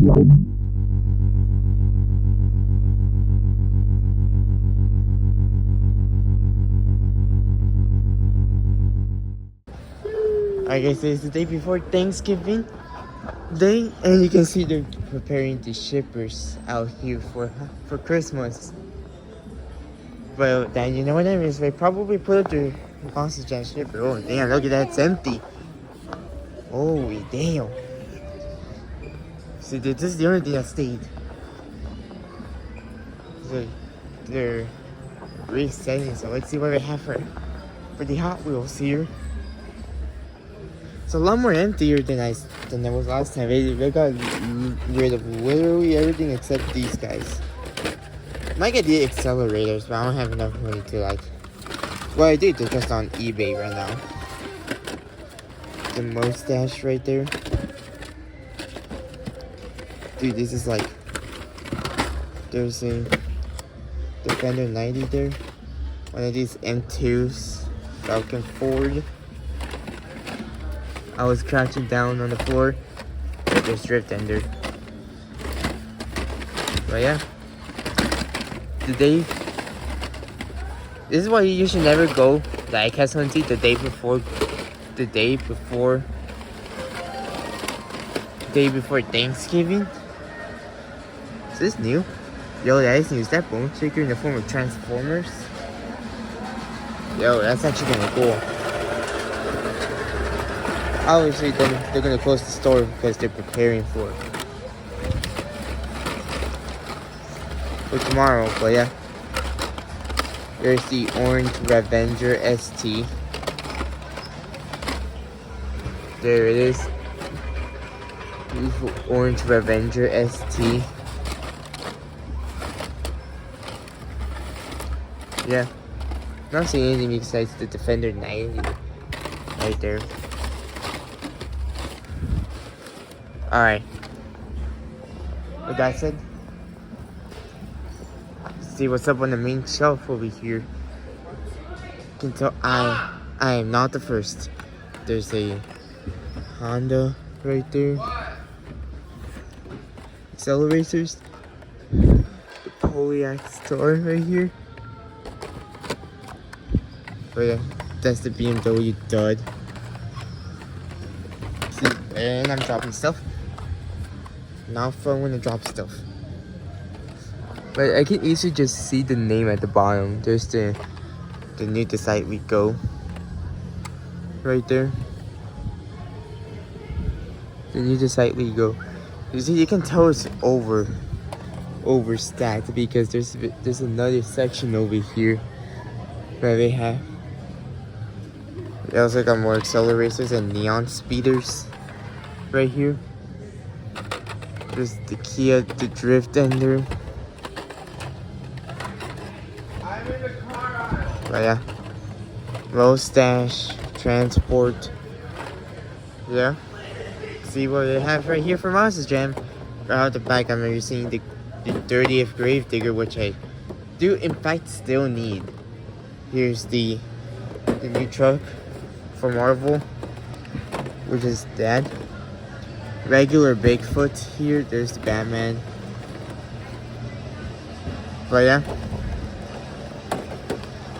I guess it's the day before Thanksgiving Day, and you can see they're preparing the shippers out here for Christmas. Well, then you know what I mean? They probably put up the sausage and shipper. Oh damn! Look at that, it's empty. Holy damn! See, this is the only thing that stayed. So they're resetting. So let's see what we have for the Hot Wheels here. It's a lot more emptier than it was last time. They got rid of literally everything except these guys. Might get the accelerators, but I don't have enough money to like. Well, I did. They're just on eBay right now. The mustache right there. Dude, this is like. There's a Defender 90 there. One of these M2s. Falcon Ford. I was crouching down on the floor. There's Drift Ender. But yeah. This is why you should never go diecast hunting the day before Thanksgiving. Is this new? Yo, that is new. Is that Bone Shaker in the form of Transformers? Yo, that's actually kinda cool. Obviously, they're gonna close the store because they're preparing for tomorrow. But yeah, there's the Orange Revenger ST. There it is. Beautiful Orange Revenger ST. Yeah, not seeing anything besides the Defender 90 right there. Alright. With that said, see what's up on the main shelf over here. You can tell I am not the first. There's a Honda right there. Accelerators. The Polyak store right here. But yeah, that's the BMW dud. See, and I'm dropping stuff. Now fun when I drop stuff. But I can easily just see the name at the bottom. There's the new Decide We Go. Right there. The new Decide We Go. You see, you can tell it's overstacked because there's another section over here where they also got more accelerators and neon speeders right here. There's the Kia, the Drift Ender. But yeah, Low Stash, Transport. Yeah. See what they have right here for Mrs Jam. Right out the back, I'm using the 30th Gravedigger, which I do in fact still need. Here's the new truck for Marvel, which is that. Regular Bigfoot here. There's the Batman. But yeah,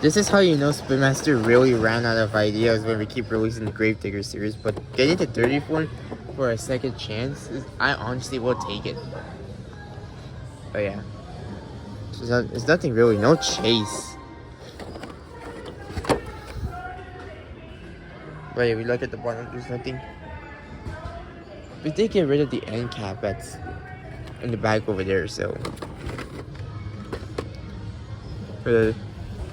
this is how you know Spinmaster really ran out of ideas when we keep releasing the Gravedigger series. But getting the 30th one for a second chance, I honestly will take it. But yeah, there's nothing really, no chase. But yeah, we look at the bottom, there's nothing. We did get rid of the end cap that's in the back over there, so.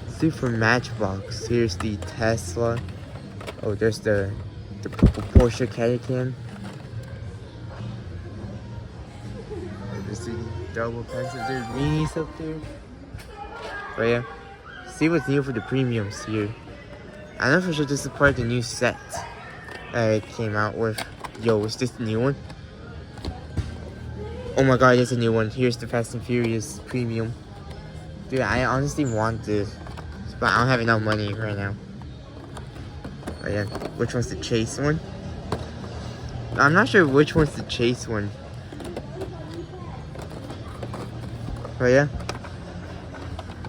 See for Matchbox, here's the Tesla. Oh, there's the Porsche Cayenne. There's the double pencils, there's minis up there. But yeah, see what's new for the premiums here. I don't know if I should just support the new set that it came out with. Yo, is this the new one? Oh my god, it's a new one. Here's the Fast and Furious Premium. Dude, I honestly want this, but I don't have enough money right now. But yeah, which one's the chase one? I'm not sure which one's the chase one. But yeah.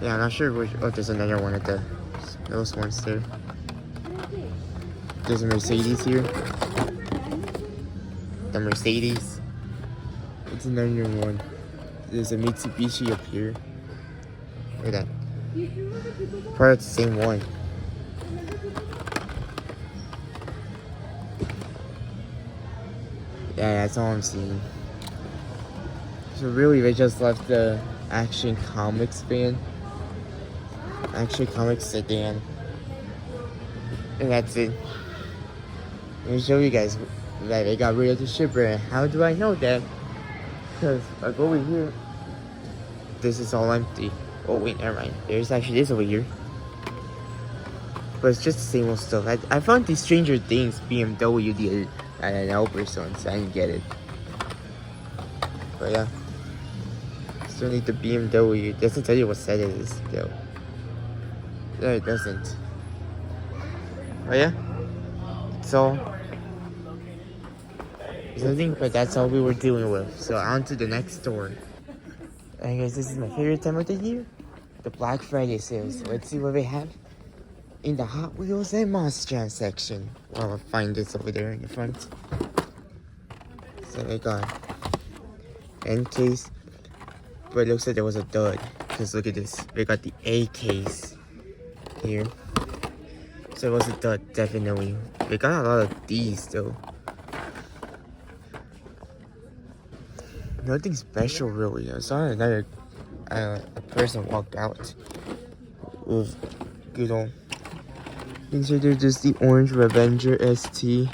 Yeah, I'm not sure which. Oh, there's another one at those ones there. There's a Mercedes here. The Mercedes. It's another one. There's a Mitsubishi up here. Look at that. Probably the same one. Yeah, that's all I'm seeing. So really, they just left the Action Comics van. Action Comics sedan. And that's it. Let me show you guys that they got rid of the shipper. And how do I know that? Because like over here, this is all empty. Oh wait, never mind. There's actually this over here. But it's just the same old stuff. I found these Stranger Things BMW deal at an Albert so I didn't get it. But yeah. Still need the BMW. It doesn't tell you what set it is though. No, it doesn't. But yeah. That's all. I think, but that's all we were dealing with. So on to the next store. And guys, this is my favorite time of the year. The Black Friday sales. Let's see what they have in the Hot Wheels and Monster Jam section. Well, I'll find this over there in the front. So they got end case. But it looks like there was a dud. Because look at this. They got the A case here. So it was a dud, definitely. They got a lot of these though. Nothing special really. I saw another a person walked out with good old things right there. Just the Orange Revenger ST,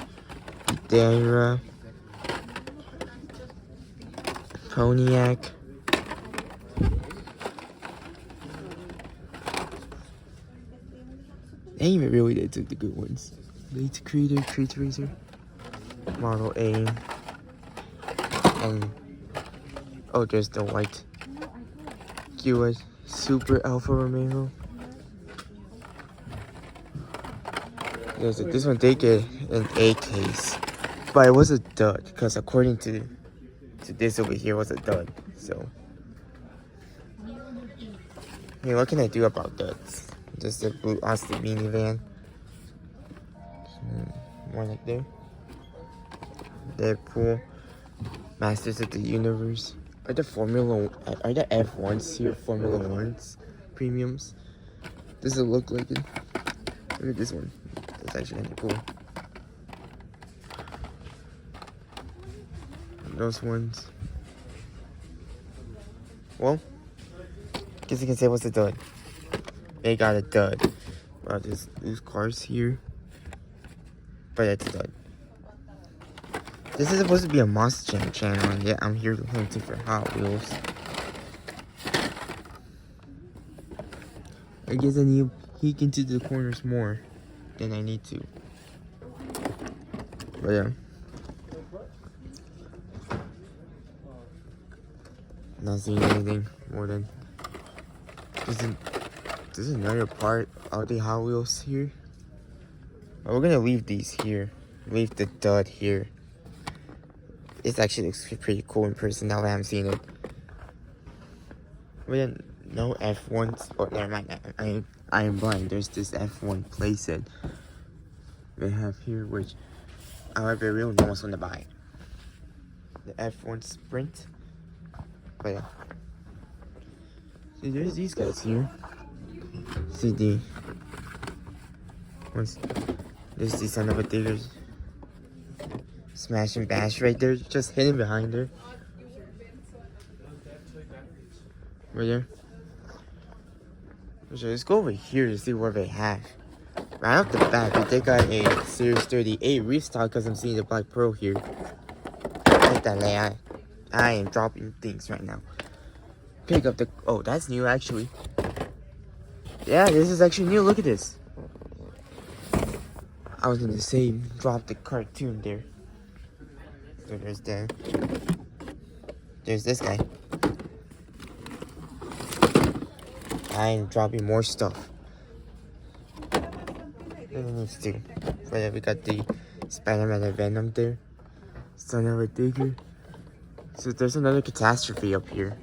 Dara, Pontiac. They even really did took the good ones. Late Creator, Creator Racer, Model A, and oh, there's the white Kia Super Alfa Romeo. This one did get an A case, but it was a dud because according to this over here was a dud. So, I mean, what can I do about duds? Just the blue Austin minivan. One right there. Deadpool. Masters of the Universe. Are the F1s here Formula 1s premiums? Does it look like it? Look at this one. That's actually kind of cool. Those ones. Well, guess you can say what's a dud. They got a dud. Wow, there's cars here. But it's a dud. This is supposed to be a Monster Jam channel, and yet I'm here hunting for Hot Wheels. I guess I need to peek into the corners more than I need to. But yeah. Not seeing anything more than there's another part of the Hot Wheels here. But we're gonna leave these here. Leave the dud here. It actually looks pretty cool in person now that I'm seeing it. But then, no F1s. Oh, never mind. I am blind. There's this F1 playset they have here, which I really almost want to buy. The F1 Sprint. But yeah. See, there's these guys here. CD. There's the son of a diggers. Smash and bash right there, just hidden behind her. Right there. So let's go over here to see what they have. Right off the bat, they got a Series 38 restock because I'm seeing the Black Pearl here. Like that layout. I am dropping things right now. Pick up the... Oh, that's new actually. Yeah, this is actually new. Look at this. I was gonna say drop the cartoon there. So there's this guy. I'm dropping more stuff. It needs to. But we got the Spider-Man and Venom there. Son of a digger. So there's another catastrophe up here.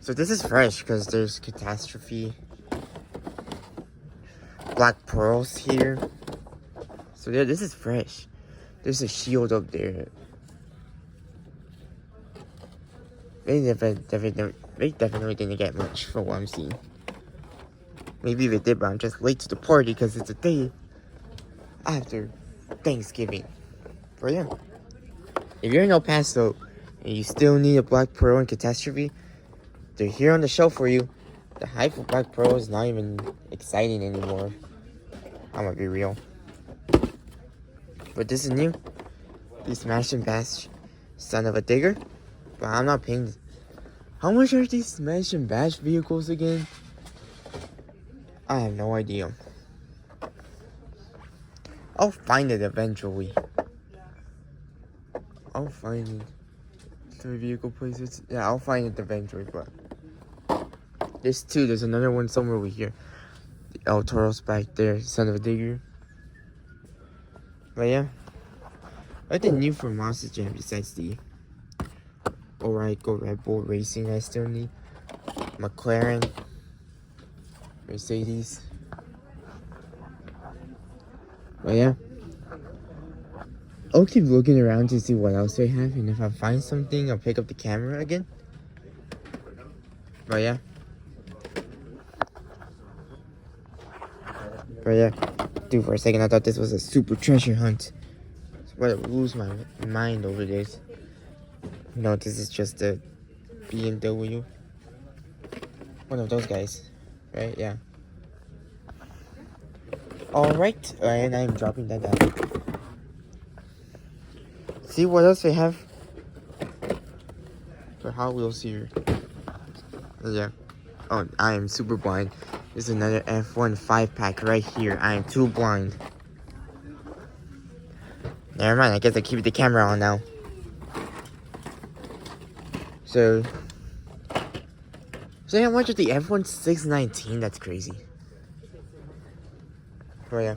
So this is fresh because there's Catastrophe, Black Pearls here. So yeah, this is fresh. There's a shield up there. They definitely didn't get much for what I'm seeing. Maybe they did, but I'm just late to the party because it's a day after Thanksgiving. But yeah, if you're in El Paso and you still need a Black Pearl and Catastrophe, they're here on the shelf for you. The hype for Black Pearl is not even exciting anymore. I'm gonna be real. But this is new. The Smash and Bash Son of a Digger. But I'm not paying. How much are these Smash and Bash vehicles again? I have no idea. I'll find it eventually. I'll find it. The vehicle places. Yeah, I'll find it eventually, but there's two. There's another one somewhere over here. The El Toro's back there. Son of a Digger. But yeah. What the new for Monster Jam besides the Oracle Red Bull Racing I still need? McLaren, Mercedes. But yeah, I'll keep looking around to see what else they have, and if I find something, I'll pick up the camera again. But yeah. Dude, for a second I thought this was a super treasure hunt. I lose my mind over this. No, this is just a BMW. One of those guys, right? Yeah. Alright, and I'm dropping that down. See what else they have for Hot Wheels here. Yeah. Oh, I am super blind. There's another F1 5-pack right here. I am too blind. Never mind, I guess I keep the camera on now. So how much is the F1 619? That's crazy. Oh yeah.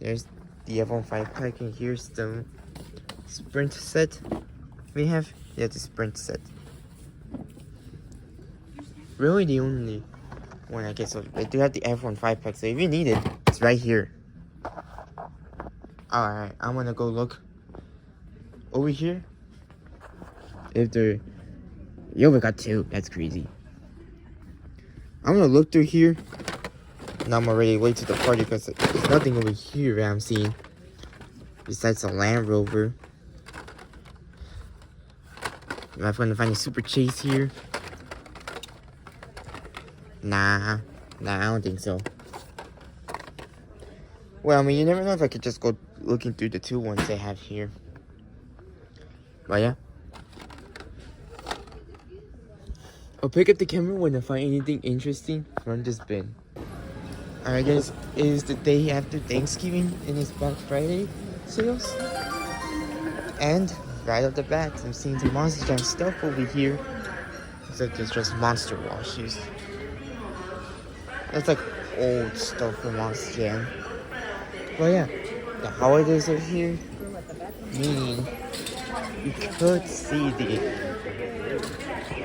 There's the F1 5-pack, and here's the Sprint set we have. Yeah, the Sprint set. Really the only one I guess. So they do have the F1 5-pack, so if you need it, it's right here. Alright, I'm gonna go look over here. If they're... Yo, we got two. That's crazy. I'm gonna look through here. And I'm already late to the party because there's nothing over here that I'm seeing. Besides a Land Rover. Am I gonna find a Super Chase here? Nah, I don't think so. Well, I mean, you never know if I could just go looking through the two ones they have here. But yeah. I'll pick up the camera when I find anything interesting from this bin. Alright guys, it is the day after Thanksgiving and it's Black Friday sales. And right off the bat, I'm seeing some Monster Jam stuff over here. Except it's just monster washes. That's like old stuff from Monster Jam. But yeah, the holidays are here. Meaning you could see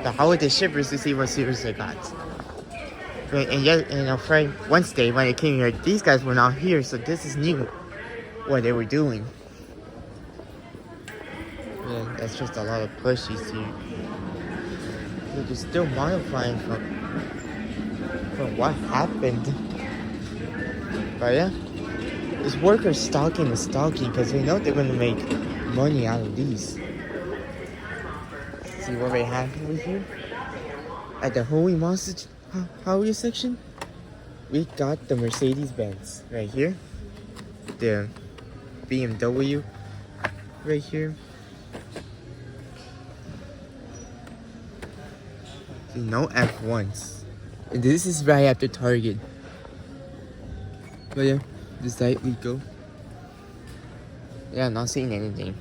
the holiday shippers to see what series they got. And yet, Friday, Wednesday when they came here, these guys were not here, so this is new. What they were doing. Yeah, that's just a lot of plushies here. They're still modifying from what happened. But yeah, this worker's stocking because they know they're gonna make money out of these. See what they have over here? At the Holy Monster Holiday section, we got the Mercedes-Benz right here. The BMW right here. See, no F1s. And this is right after Target. But yeah, this side we go. Yeah, not seeing anything.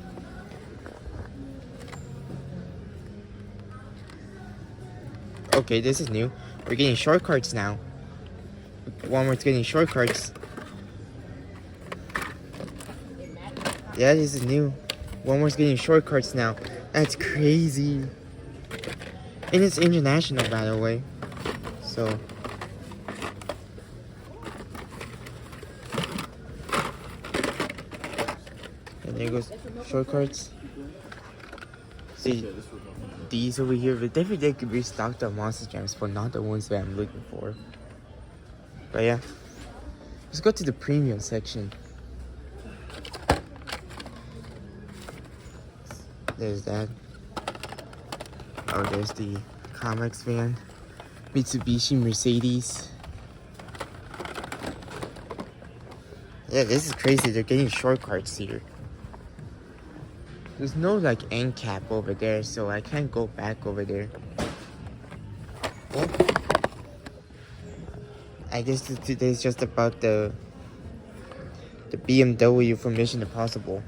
Okay, this is new. We're getting shortcuts now. Walmart's getting shortcuts. Yeah, this is new. Walmart's getting shortcuts now. That's crazy. And it's international, by the way. So. And there goes shortcuts. See, these over here, but they could restock the monster gems, but not the ones that I'm looking for. But yeah, let's go to the premium section. There's that. Oh, there's the comics van. Mitsubishi, Mercedes. Yeah, this is crazy. They're getting shortcuts here. There's no like end cap over there, so I can't go back over there. Yeah. I guess today's just about the BMW from Mission Impossible.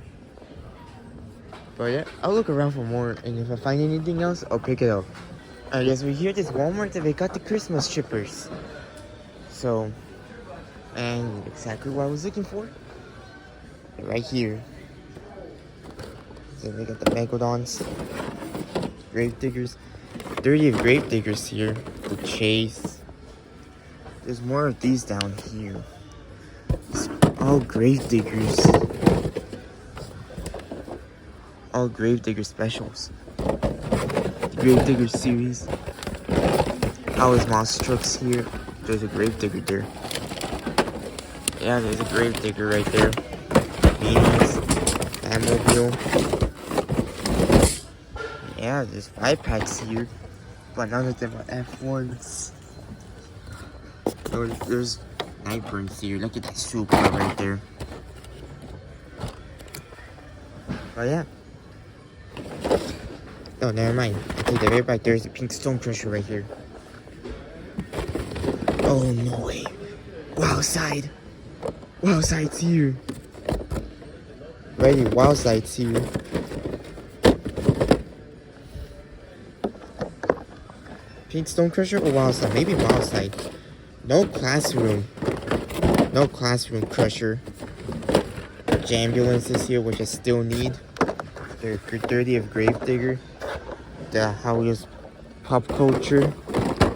But yeah, I'll look around for more, and if I find anything else, I'll pick it up. I guess we're here at this Walmart that they got the Christmas shippers. So, and exactly what I was looking for, right here. So they got the Megalodons, Grave Diggers, 30 of Grave Diggers here, the Chase. There's more of these down here. It's all Grave Diggers. All Grave Digger specials. The Grave Digger series. Always monster trucks here. There's a Grave Digger there. Yeah, there's a Grave Digger right there. Venus, Batmobile. Yeah, there's 5-packs here, but none of them are F1s. There's Nightburns here. Look at that super right there. But yeah. Oh, never mind. I take that right back. There's a pink stone crusher right here. Oh, no way. Wild side. Wild side's here. Ready, wild side's here. Pink stone crusher or wild side? Maybe wild side. No classroom. No classroom crusher. Jambulances here, which I still need. They're 30 of Grave Digger. The Hot Wheels Pop Culture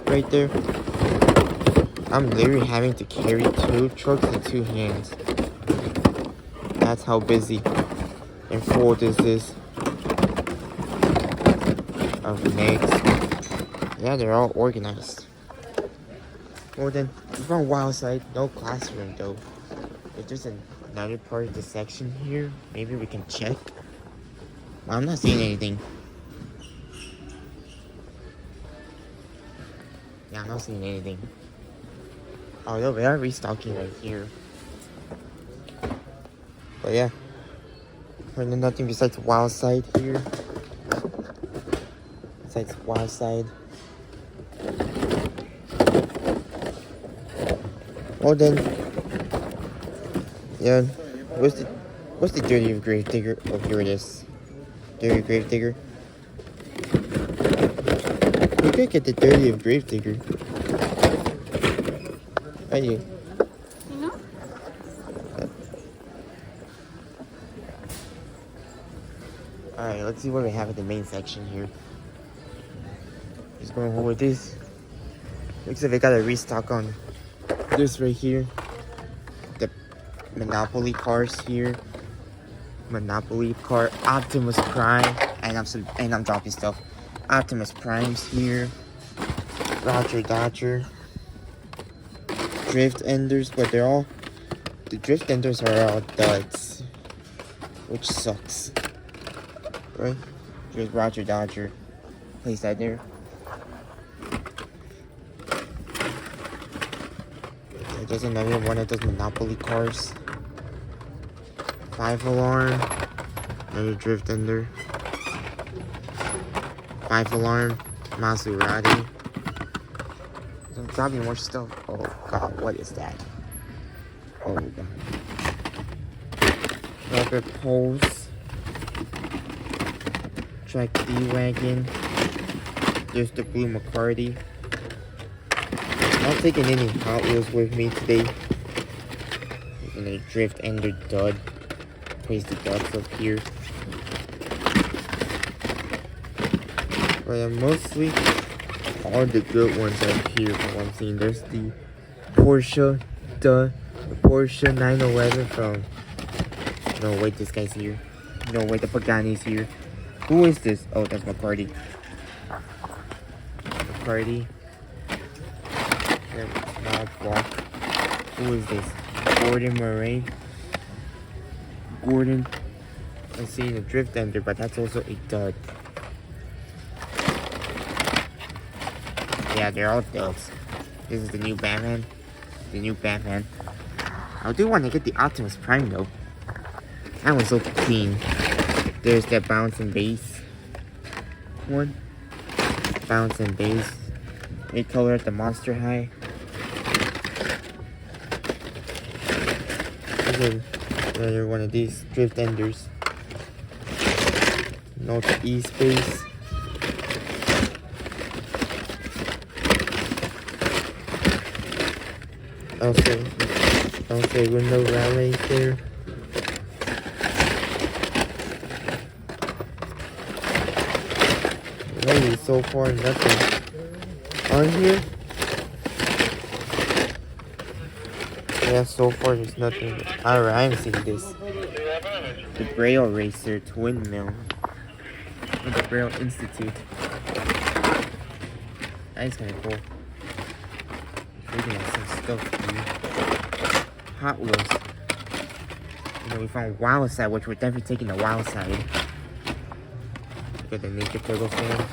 right there. I'm literally having to carry 2 trucks in 2 hands. That's how busy and full this is. Of next. Yeah, they're all organized. Well then, from wild side, no classroom though. If there's another part of the section here, maybe we can check. I'm not seeing anything. Yeah, I'm not seeing anything. Although we are restocking right here. But yeah. There's nothing besides wild side here. Besides wild side. Well then. Yeah. What's the dirty of Grave Digger? Oh, here it is. Dirty Grave Digger. We could get the 30 of Grave Digger. Right here. You know? Alright, let's see what we have at the main section here. Just going over this. Looks like they got a restock on this right here. The Monopoly cars here. Monopoly car, Optimus Prime, and I'm dropping stuff. Optimus Prime's here. Roger Dodger. Drift Enders, but the Drift Enders are all duds, which sucks. Right? There's Roger Dodger. Place that there. There's another one of those Monopoly cars. 5 alarm. Another Drift Ender. 5 alarm. Maserati. I'm dropping more stuff. Oh god, what is that? Oh god. Rubber poles. Track D-Wagon. There's the blue McCarty. I'm not taking any Hot Wheels with me today. There's another Drift Ender dud. Place the ducks up here. But mostly all the good ones are here from what I'm seeing. There's the Porsche, the Porsche 911 from. No, wait, this guy's here. No, wait, the Pagani's here. Who is this? Oh, that's McCarty. McCarty. Small block. Who is this? Gordon Murray. Gordon. I see the drift ender, but that's also a dud. Yeah, they're all duds. This is the new Batman. The new Batman. I do want to get the Optimus Prime though. That one's so clean. There's that bounce and base one. Bounce and base. They color at the Monster High. Another one of these drift enders. Note E-Space. Also window rally there. Really, so far nothing on here. Yeah, so far there's nothing. Alright, I'm seeing this. The Braille Racer Twin Mill. Or the Braille Institute. That's kinda cool. Looking at some stuff here. Hot Wheels. You know, we found Wild Side, which we're definitely taking the Wild Side. Look at the Naked Turtle fan.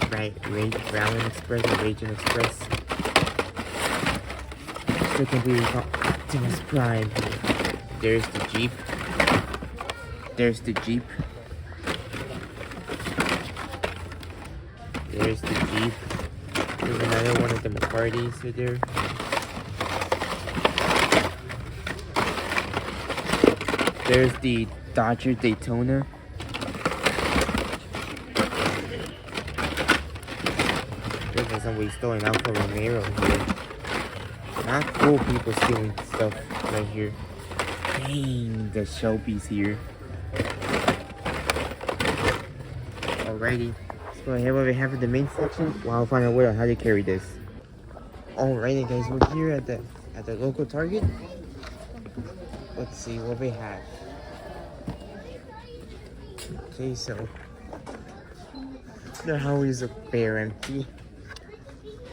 Right, Rallying Express or Raging Express. Second we got Optimus Prime. There's the Jeep. There's the Jeep. There's the Jeep. There's another one of the McCartys right there. There's the Dodger Daytona. There's somebody stealing Alfa Romero here. Not cool people stealing stuff right here. Dang, the Shelby's here. Alrighty, let's go ahead. What we have in the main section. Well, I'll find out where how to carry this. Alrighty, guys, we're here at the local Target. Let's see what we have. Okay, so the Howies are bare empty.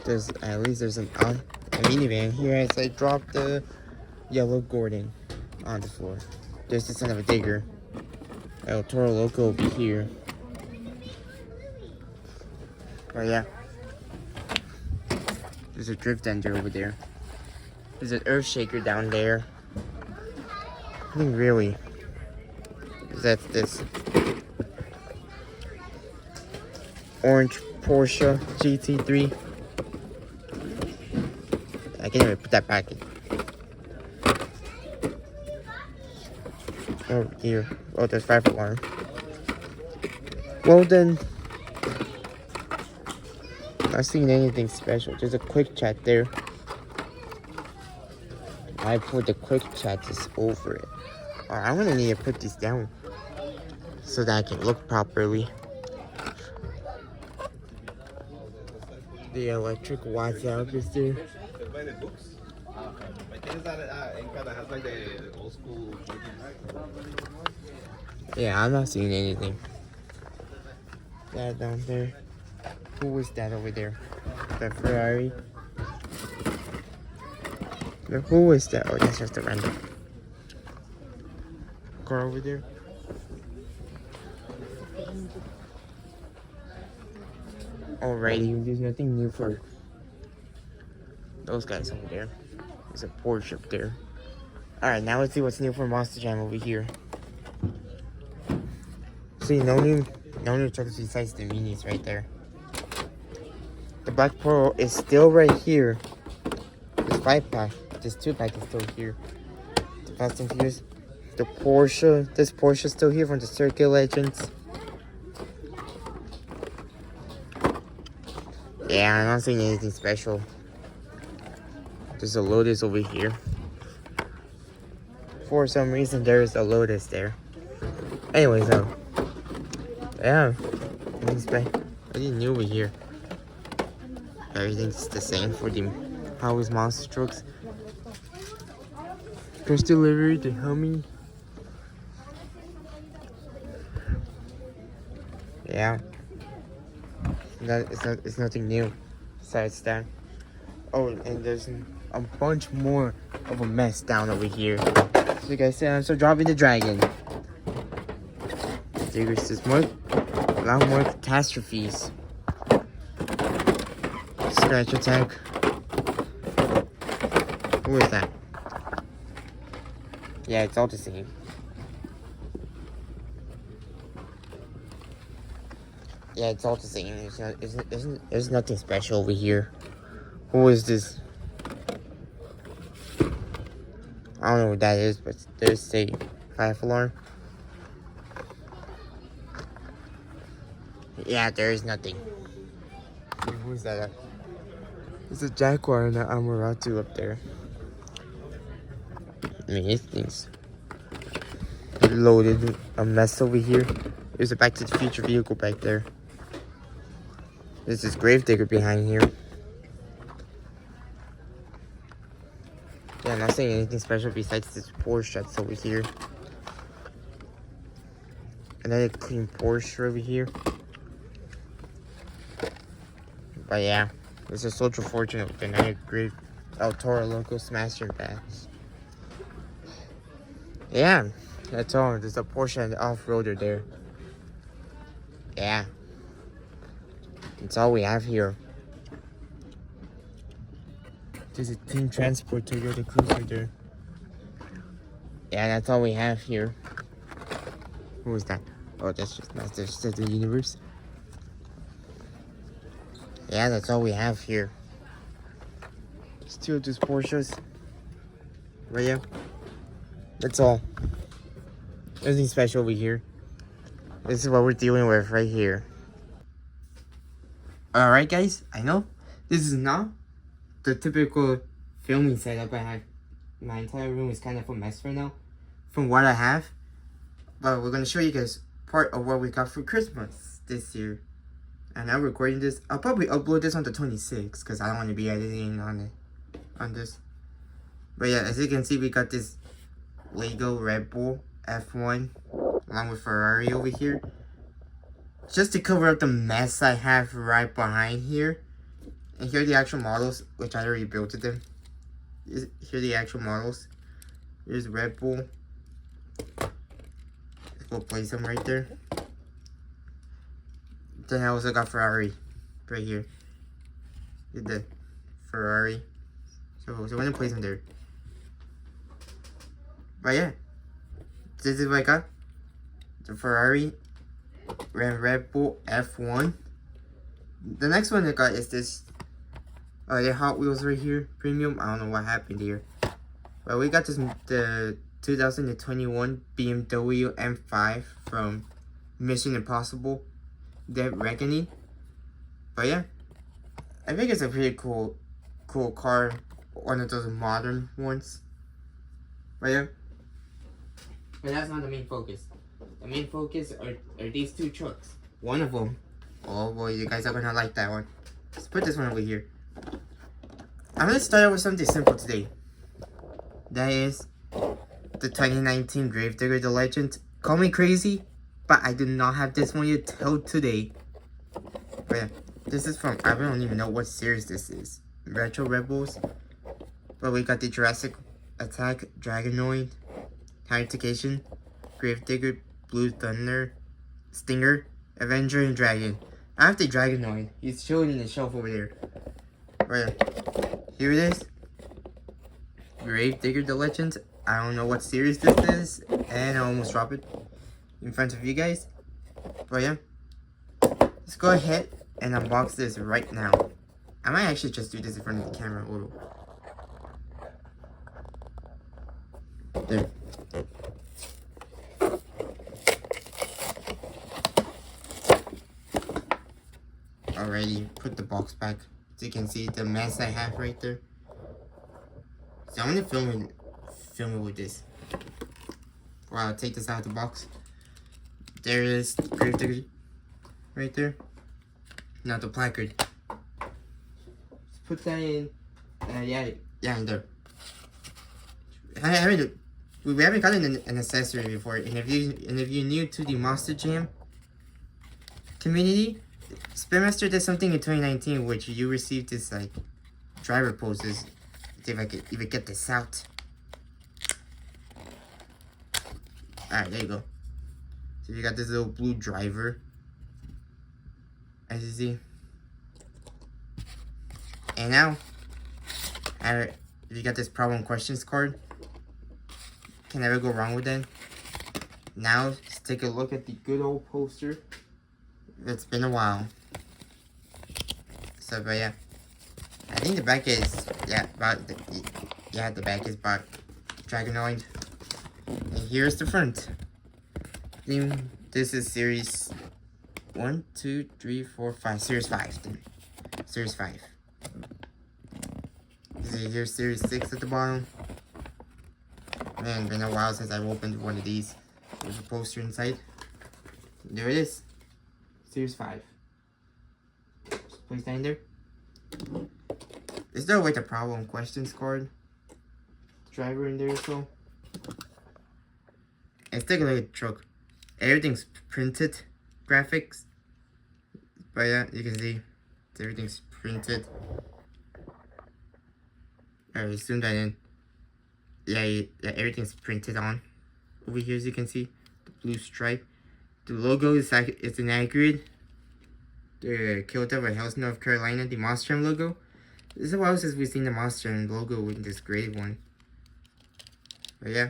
There's at least there's a minivan here as I dropped the yellow Gordon on the floor. There's the son of a digger. El Toro Loco will be here. Oh yeah. There's a drift ender over there. There's an earth shaker down there. I think really. That's this orange Porsche GT3. I can't even put that back in. Oh, here. Oh, there's 5 alarm. Well then, not seeing anything special. There's a quick chat there. I put the quick chat just over it. Oh, I'm gonna need to put these down so that I can look properly. The electric WhatsApp is there. Yeah, I'm not seeing anything. That down there. Who was that over there? The Ferrari. Who was that? Oh, that's just a random car over there. Alrighty, there's nothing new for those guys over there. There's a Porsche up there. Alright, now let's see what's new for Monster Jam over here. See, no new trucks besides the minis right there. The Black Pearl is still right here. This 5-pack, this 2-pack is still here. The Fast and Furious. The Porsche, this Porsche is still here from the Circuit Legends. Yeah, I'm not seeing anything special. There's a Lotus over here. For some reason, there is a Lotus there. Anyways, yeah, nothing new over here. everything's the same for the Hot Wheels monster trucks. First delivery, the Hummy. Yeah. It's nothing new besides that. Oh, and there's a bunch more of a mess down over here. So like I said, I'm still dropping the dragon. There's just a lot more catastrophes. Scratch attack. Who is that? Yeah, it's all the same. Yeah, it's all the same. There's nothing special over here. Who is this? I don't know what that is, but there's a fire alarm. Yeah, there is nothing. Who's that? It's a Jaguar and an Amaratu up there. I mean, this thing's loaded. A mess over here. There's a Back to the Future vehicle back there. There's this Gravedigger behind here. Yeah, I'm not saying anything special besides this Porsche that's over here. Another clean Porsche over here. But yeah, this is ultra fortunate with another great El Toro local smashing bags. Yeah, that's all. There's a Porsche and the off-roader there. Yeah. That's all we have here. There's a Team Transport Toyota Cruiser there. Yeah, that's all we have here. Who is that? Oh, that's just Masters of the Universe. Yeah, that's all we have here. There's two of those Porsches. Right, yeah. That's all. Nothing special over here. This is what we're dealing with right here. Alright guys, I know this is not the typical filming setup I have. My entire room is kind of a mess right now from what I have. But we're going to show you guys part of what we got for Christmas this year. And I'm recording this. I'll probably upload this on the 26th because I don't want to be editing on this. But yeah, as you can see, we got this Lego Red Bull F1 along with Ferrari over here. Just to cover up the mess I have right behind here. And here are the actual models, which I already built to them. Here are the actual models. Here's Red Bull. We'll place them right there. Then I also got Ferrari right here. Did the Ferrari. So I'm gonna place them there. But yeah, this is what I got. The Ferrari Red Bull F1. The next one I got is this the Hot Wheels right here Premium. I don't know what happened here, but we got this the 2021 BMW M5 from Mission Impossible Dead Reckoning. But yeah, I think it's a pretty cool car, one of those modern ones. But yeah, but that's not the main focus. The main focus are these two trucks. One of them, oh boy, you guys are gonna like that one. Let's put this one over here. I'm gonna start out with something simple today. That is the 2019 Gravedigger The Legend. Call me crazy, but I do not have this one yet till today. But yeah, this is from, I don't even know what series this is. Retro Rebels. But we got the Jurassic Attack, Dragonoid, Habitation, Gravedigger, Blue Thunder, Stinger, Avenger, and Dragon. I have the Dragonoid. He's chilling in the shelf over there. Right here it is. Gravedigger The Legend. I don't know what series this is, and I almost dropped it in front of you guys. But yeah, let's go ahead and unbox this right now. I might actually just do this in front of the camera a little. There. Already put the box back, so you can see the mess I have right there. So I'm gonna film it with this. Well, I'll take this out of the box. There is the Gravedigger right there. Now the placard. put that in. In there. We haven't gotten an accessory before, and if you're new to the Monster Jam community, Spin Master did something in 2019 which you received this like driver poses. See if I can even get this out. Alright, there you go. So you got this little blue driver, as you see. And now, you got this problem questions card. Can never go wrong with that. Now, let's take a look at the good old poster. It's been a while. So, but yeah. I think the back is, the back is about Dragonoid. And here's the front. This is series 1, 2, 3, 4, 5. Series 5. Series 5. See, here's series 6 at the bottom. Man, it's been a while since I've opened one of these. There's a poster inside. There it is. Series 5. Just place that in there. Is there like a problem questions card? Driver in there as well. Let's take a look at the truck. Everything's printed graphics. But yeah, you can see everything's printed. Alright, zoom that in. Yeah, everything's printed on. Over here, as you can see, the blue stripe. The logo is inaccurate. The Kilda Hills, North Carolina, the Monster Jam logo. This is a while since we've seen the Monster Jam logo with this gray one. But yeah,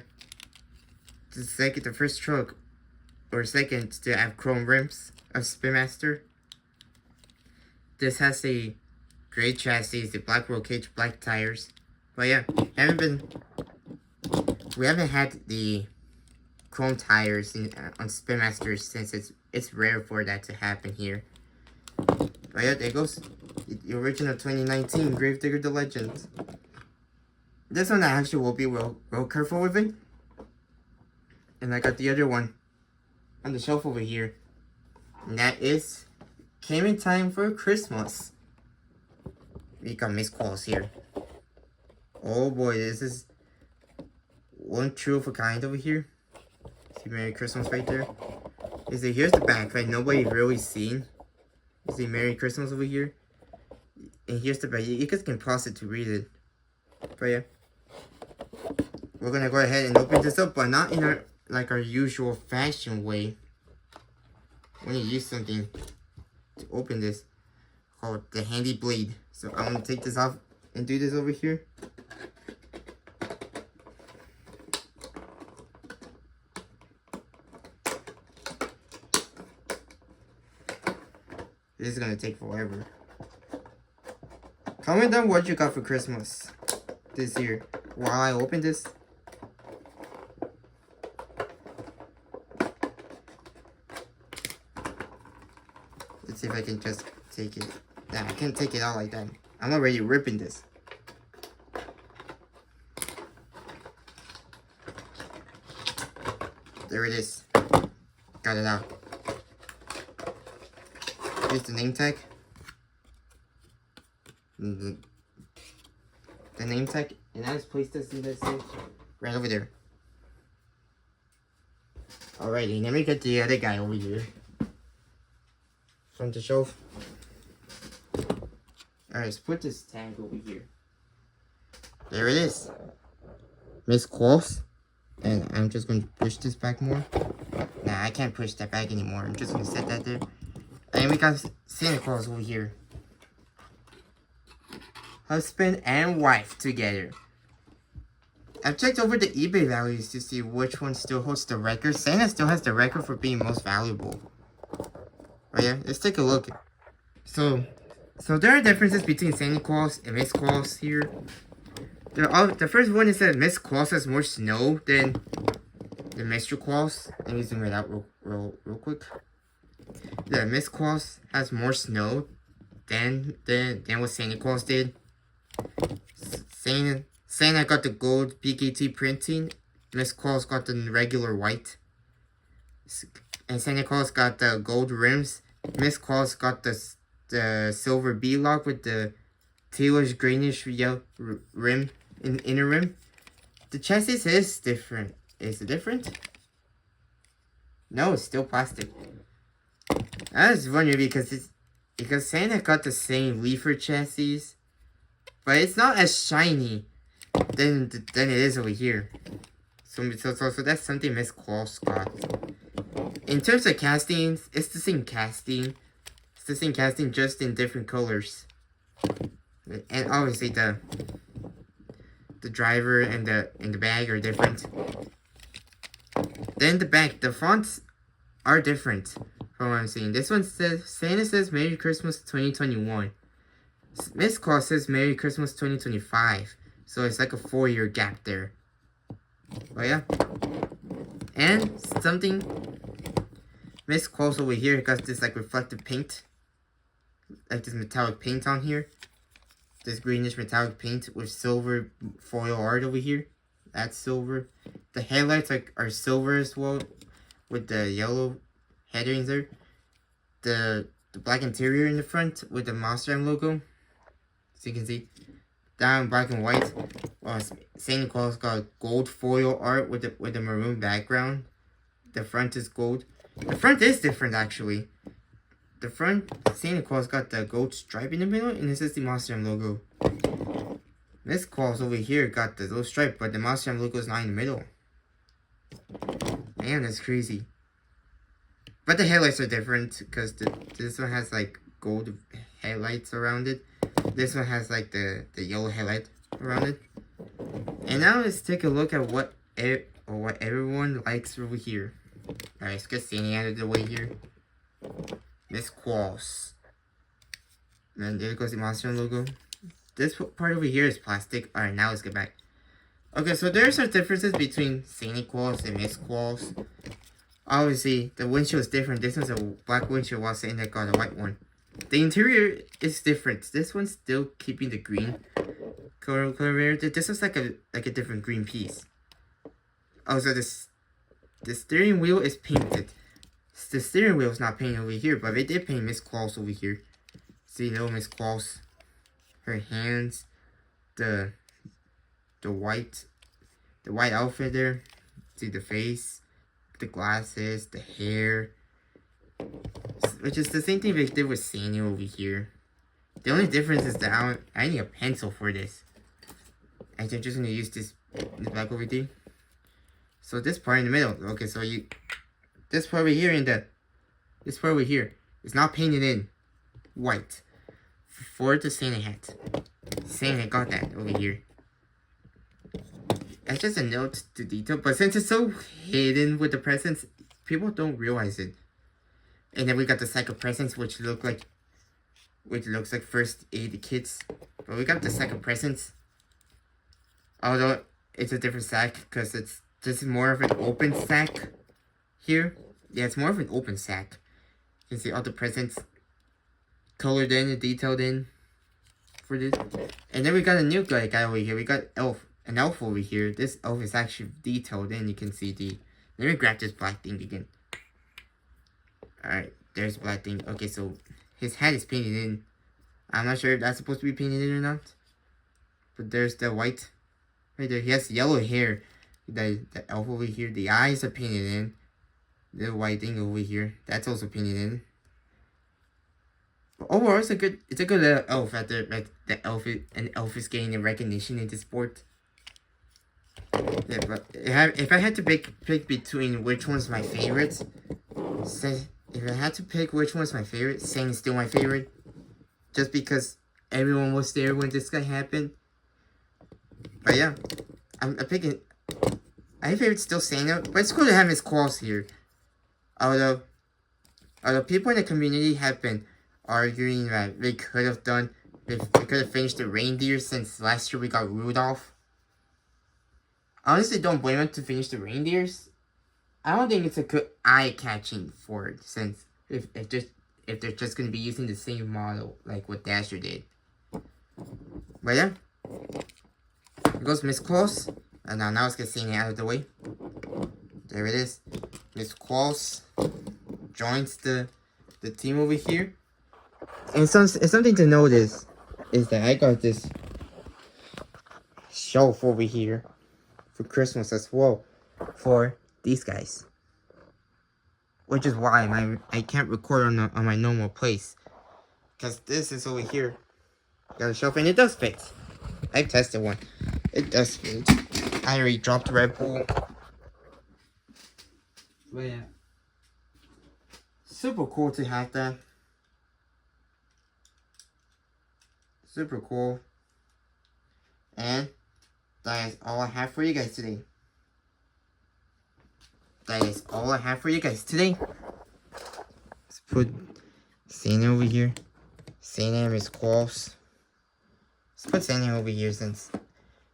this is the first truck, or second, to have chrome rims of Spin Master. This has a gray chassis, the black roll cage, black tires. But yeah, we haven't had the chrome tires on Spin Master since it's rare for that to happen here. But yeah, there goes the original 2019 Gravedigger the Legend. This one I actually will be real careful with it. And I got the other one on the shelf over here. And that came in time for Christmas. We got Mrs Claus here. Oh boy, this is one true of a kind over here. See Merry Christmas right there. Here's the back, right? Nobody really seen. You see Merry Christmas over here. And here's the back. You guys can pause it to read it. But yeah. We're gonna go ahead and open this up, but not in our usual fashion way. We're gonna use something to open this called the handy blade. So I'm gonna take this off and do this over here. This is gonna take forever. Comment down what you got for Christmas this year while I open this. Let's see if I can just take it. Nah, I can't take it out like that. I'm already ripping this. There it is. Got it out. Here's the name tag. The name tag. And I just placed this in this thing right over there. Alrighty, let me get the other guy over here from the shelf. Alright, let's put this tag over here. There it is. Mrs Claus. And I'm just going to push this back more. Nah, I can't push that back anymore. I'm just going to set that there. And we got Santa Claus over here. Husband and wife together. I've checked over the eBay values to see which one still holds the record. Santa still has the record for being most valuable. But yeah, let's take a look. So there are differences between Santa Claus and Mrs Claus here. The first one is that Mrs Claus has more snow than Mr. Claus. Let me zoom it out real quick. Yeah, Mrs Claus has more snow than what Santa Claus did. Santa got the gold PKT printing. Mrs Claus got the regular white. And Santa Claus got the gold rims. Mrs Claus got the silver B-lock with the Taylor's greenish yellow rim in inner rim. The chassis is different. Is it different? No, it's still plastic. I was wondering because Santa got the same leafer chassis, but it's not as shiny than it is over here. So that's something Mrs Claus got. In terms of castings, it's the same casting. It's the same casting, just in different colors. And obviously the driver and the bag are different. Then the back, the fonts are different from what I'm seeing. This one says, Santa says Merry Christmas 2021. Mrs Claus says Merry Christmas 2025. So it's like a 4-year gap there. But yeah. And something, Mrs Claus over here got this like reflective paint. Like this metallic paint on here. This greenish metallic paint with silver foil art over here. That's silver. The headlights are silver as well, with the yellow headings there. The black interior in the front with the Mustang logo. So you can see. Down black and white. Santa Claus got gold foil art with the maroon background. The front is gold. The front is different actually. The front, Santa Claus got the gold stripe in the middle, and this is the Mustang logo. Mrs Claus over here got the little stripe, but the Mustang logo is not in the middle. Man, that's crazy. But the headlights are different, because this one has like gold headlights around it. This one has like the yellow headlight around it. And now let's take a look at what everyone likes over here. Alright, let's get Santa out of the way here. Mrs Claus. And there goes the Monster logo. This part over here is plastic. Alright, now let's get back. Okay, so there are some differences between Santa Claus and Mrs Claus. Obviously, the windshield is different. This one's a black windshield while Santa got a white one. The interior is different. This one's still keeping the green color. This one's like a different green piece. Also, the steering wheel is painted. The steering wheel is not painted over here, but they did paint Mrs Claus over here. See little Mrs Claus, her hands, the white outfit there. See the face, the glasses, the hair, which is the same thing they did with Santa over here. The only difference is that I need a pencil for this. I'm just gonna use this black over here. So this part in the middle. Okay, so this part over here this part over here is not painted in white for the Santa hat. Santa got that over here. That's just a note to detail, but since it's so hidden with the presents, people don't realize it. And then we got the sack of presents, which looks like first aid kits. But we got the sack of presents. Although it's a different sack, because this is more of an open sack here. Yeah, it's more of an open sack. You can see all the presents colored in and detailed in for this. And then we got a new guy over here. We got an elf over here. This elf is actually detailed in. You can see let me grab this black thing again. Alright, there's the black thing. Okay, so his hat is painted in. I'm not sure if that's supposed to be painted in or not. But there's the white right there. He has yellow hair. The elf over here. The eyes are painted in. The white thing over here. That's also painted in. But overall, it's a good elf at the elf is getting the recognition in the sport. Yeah, but if I had to pick between which one's my favorite, if I had to pick which one's my favorite, Santa's still my favorite. Just because everyone was there when this guy happened. But yeah, I'm picking. My favorite's still Santa, but it's cool to have Mrs Claus here. Although people in the community have been arguing that they could have finished the reindeer, since last year we got Rudolph. I honestly don't blame them to finish the reindeers. I don't think it's a good eye-catching for it, since if they're just gonna be using the same model like what Dasher did. But yeah, here goes Mrs Claus, and now let's get Santa out of the way. There it is. Mrs Claus joins the team over here. And it's something to notice. is that I got this shelf over here for Christmas as well for these guys. Which is why I can't record on my normal place. Because this is over here. Got a shelf and it does fit. I've tested one. It does fit. I already dropped Red Bull. But yeah. Super cool to have that. Super cool. And that is all I have for you guys today. That is all I have for you guys today. Let's put Santa over here. Santa and Mrs Claus. Let's put Santa over here since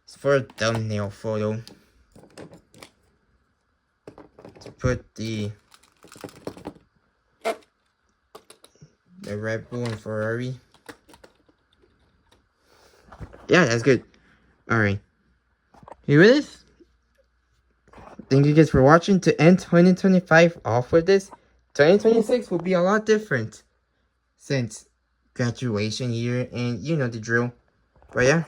it's for a thumbnail photo. Let's put the Red Bull and Ferrari. Yeah, that's good. Alright. You with this? Thank you guys for watching. To end 2025 off with this, 2026 will be a lot different since graduation year and you know the drill. But yeah,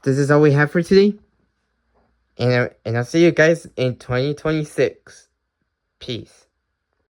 this is all we have for today. And I'll see you guys in 2026. Peace.